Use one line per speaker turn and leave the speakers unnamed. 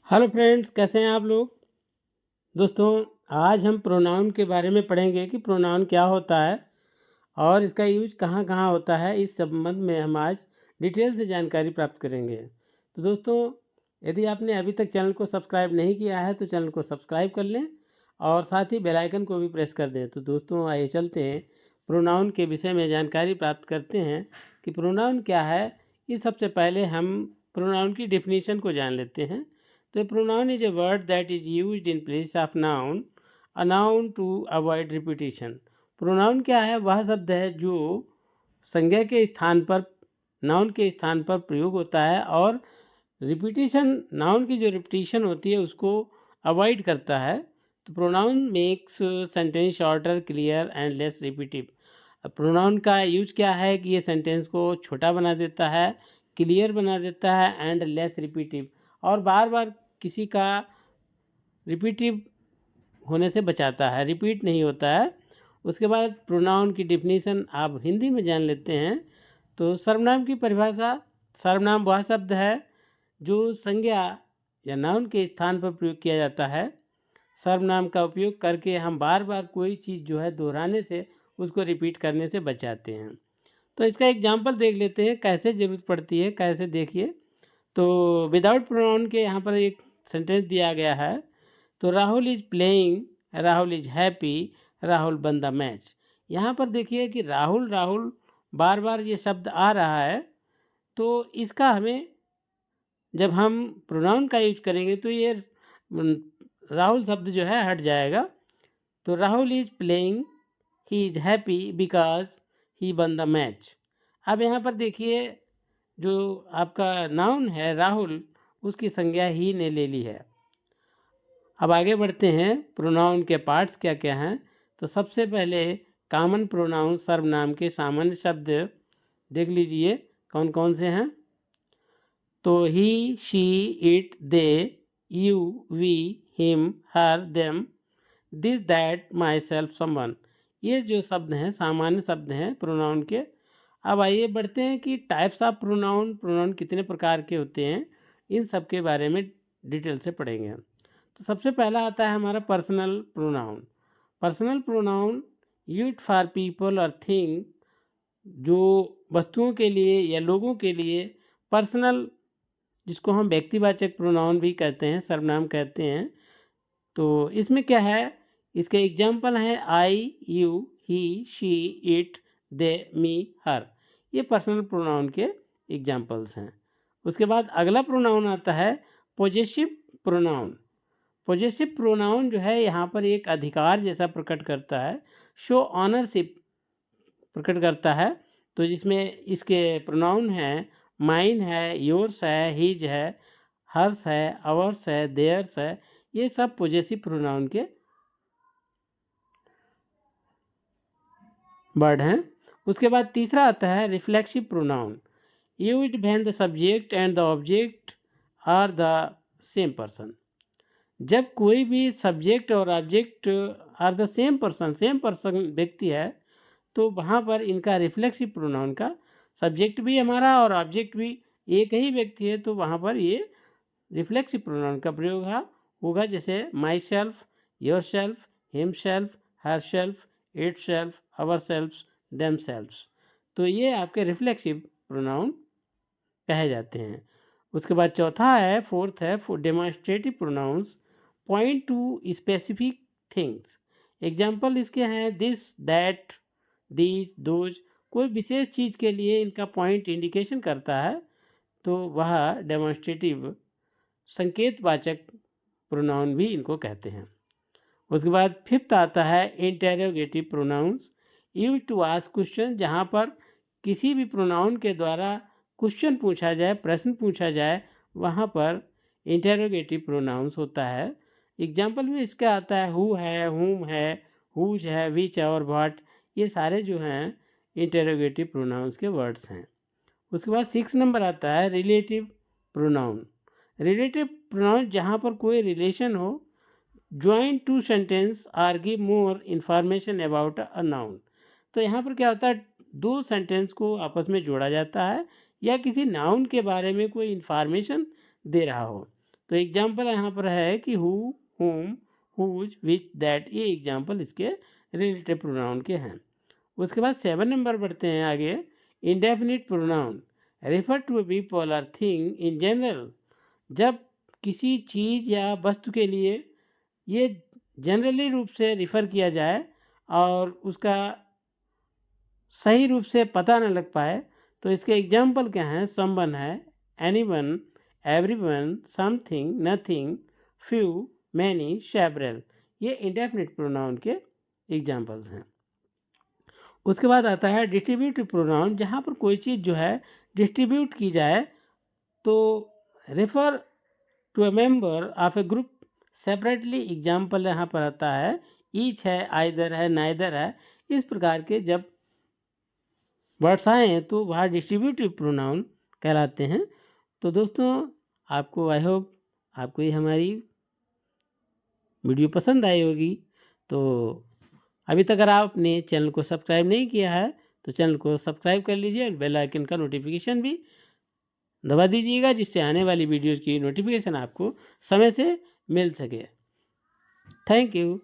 Hello friends, कैसे हैं आप लोग। दोस्तों, आज हम प्रोनाउन के बारे में पढ़ेंगे कि प्रोनाउन क्या होता है और इसका यूज कहाँ कहाँ होता है। इस संबंध में हम आज डिटेल से जानकारी प्राप्त करेंगे। तो दोस्तों, यदि आपने अभी तक चैनल को सब्सक्राइब नहीं किया है तो चैनल को सब्सक्राइब कर लें और साथ ही बेल आइकन को भी प्रेस कर दें। तो दोस्तों, आइए चलते हैं प्रोनाउन के विषय में जानकारी प्राप्त करते हैं कि प्रोनाउन क्या है। इस सबसे पहले हम प्रोनाउन की डेफिनेशन को जान लेते हैं। तो pronoun is a word that is used in place of a noun to avoid repetition। pronoun क्या है? वह शब्द है जो संज्ञा के स्थान पर, नाउन के स्थान पर प्रयोग होता है और रिपीटिशन, नाउन की जो रिपीटिशन होती है उसको अवॉइड करता है। तो pronoun makes sentence shorter, clear and less repetitive. Pronoun का यूज क्या है कि ये सेंटेंस को छोटा बना देता है, क्लियर बना देता है एंड लेस रिपीटिव, और बार बार किसी का रिपीटिव होने से बचाता है, रिपीट नहीं होता है। उसके बाद प्रोनाउन की डिफिनीशन आप हिंदी में जान लेते हैं। तो सर्वनाम की परिभाषा: सर्वनाम वह शब्द है जो संज्ञा या नाउन के स्थान पर प्रयोग किया जाता है। सर्वनाम का उपयोग करके हम बार बार कोई चीज़ जो है दोहराने से, उसको रिपीट करने से बचाते हैं। तो इसका एग्जाम्पल देख लेते हैं, कैसे ज़रूरत पड़ती है, कैसे देखिए। तो विदाउट प्रोनाउन के यहाँ पर एक सेंटेंस दिया गया है। तो Rahul is playing, Rahul is happy, Rahul one the match. यहाँ पर देखिए कि राहुल राहुल बार बार ये शब्द आ रहा है। तो इसका हमें, जब हम प्रोनाउन का यूज करेंगे तो ये राहुल शब्द जो है हट जाएगा। तो Rahul is playing, he is happy because he one the match. अब यहाँ पर देखिए, जो आपका नाउन है राहुल, उसकी संज्ञा ही ने ले ली है। अब आगे बढ़ते हैं, प्रोनाउन के पार्ट्स क्या क्या हैं। तो सबसे पहले कॉमन प्रोनाउन, सर्वनाम के सामान्य शब्द देख लीजिए कौन कौन से हैं। तो he, she, it, they, you, we, him, her, them, this, that, myself, someone. ये जो शब्द हैं सामान्य शब्द हैं प्रोनाउन के। अब आइए बढ़ते हैं कि टाइप्स ऑफ प्रोनाउन, प्रोनाउन कितने प्रकार के होते हैं, इन सब के बारे में डिटेल से पढ़ेंगे। तो सबसे पहला आता है हमारा personal pronoun. Personal pronoun used for people और थिंग, जो वस्तुओं के लिए या लोगों के लिए पर्सनल, जिसको हम व्यक्तिवाचक प्रोनाउन भी कहते हैं, सर्वनाम कहते हैं। तो इसमें क्या है, इसके एग्जाम्पल हैं आई, यू, ही, शी, इट, दे, मी, हर। ये पर्सनल प्रोनाउन के एग्जाम्पल्स हैं। उसके बाद अगला प्रोनाउन आता है पोजेसिव प्रोनाउन। पोजेसिव प्रोनाउन जो है यहाँ पर एक अधिकार जैसा प्रकट करता है, शो ऑनरशिप प्रकट करता है। तो जिसमें इसके प्रोनाउन हैं माइन है, योर्स है, हीज है, हर्स है, अवर्स है, देयर्स है। ये सब पोजेसिव प्रोनाउन के वर्ड हैं। उसके बाद तीसरा आता है reflexive pronoun, used when the subject and the object are the same person. जब कोई भी सब्जेक्ट और object are the same person व्यक्ति है, तो वहाँ पर इनका रिफ्लेक्सिव प्रोनाउन का, सब्जेक्ट भी हमारा और ऑब्जेक्ट भी एक ही व्यक्ति है, तो वहाँ पर ये रिफ्लेक्सिव प्रोनाउन का प्रयोग होगा। जैसे myself, yourself, himself, herself, itself, ourself, themselves. तो ये आपके रिफ्लेक्सिव प्रोनाउन कहे जाते हैं। उसके बाद चौथा है, फोर्थ है demonstrative pronouns, point to specific things. Example इसके हैं दिस, दैट, दीज, दोज। कोई विशेष चीज़ के लिए इनका पॉइंट इंडिकेशन करता है, तो वह डेमोन्स्ट्रेटिव, संकेतवाचक प्रोनाउन भी इनको कहते हैं। उसके बाद फिफ्थ आता है interrogative pronouns, use to ask question. जहाँ पर किसी भी प्रोनाउन के द्वारा क्वेश्चन पूछा जाए, प्रश्न पूछा जाए, वहाँ पर इंटेरोगेटिव प्रोनाउंस होता है। एग्जाम्पल में इसका आता है हु है, हुम है, हुज है, विच है और व्हाट। ये सारे जो हैं इंटेरोगेटिव प्रोनाउंस के वर्ड्स हैं। उसके बाद 6 नंबर आता है रिलेटिव प्रोनाउन। रिलेटिव प्रोनाउन जहाँ पर कोई रिलेशन हो, join two sentence or give more information about a noun. तो यहाँ पर क्या होता है, दो सेंटेंस को आपस में जोड़ा जाता है या किसी नाउन के बारे में कोई इंफॉर्मेशन दे रहा हो। तो तो एग्जाम्पल यहाँ पर है कि who, whom, whose, which, that, ये एग्जाम्पल इसके रिलेटिव प्रोनाउन के हैं। उसके बाद 7 नंबर बढ़ते हैं आगे। Indefinite pronoun refer to a people और थिंग इन जनरल। जब किसी चीज़ या वस्तु के लिए ये जनरली रूप से रिफ़र किया जाए और उसका सही रूप से पता न लग पाए तो इसके एग्जाम्पल क्या हैं? समवन है, anyone, everyone, something, nothing, few, many, several. ये इंडेफिनिट प्रोनाउन के एग्जाम्पल्स हैं। उसके बाद आता है डिस्ट्रीब्यूटिव प्रोनाउन। जहाँ पर कोई चीज़ जो है डिस्ट्रीब्यूट की जाए तो refer to a member of a group separately. Example यहाँ पर आता है ईच है, आइदर है, नाइदर है। इस प्रकार के जब वर्ड्स आए तो वह डिस्ट्रीब्यूटिव प्रोनाउन कहलाते हैं। तो दोस्तों आपको आई होप आपको ये हमारी वीडियो पसंद आई होगी। तो अभी तक अगर आपने चैनल को सब्सक्राइब नहीं किया है तो चैनल को सब्सक्राइब कर लीजिए और बेल आइकन का नोटिफिकेशन भी दबा दीजिएगा, जिससे आने वाली वीडियोज़ की नोटिफिकेशन आपको समय से मिल सके। Thank you.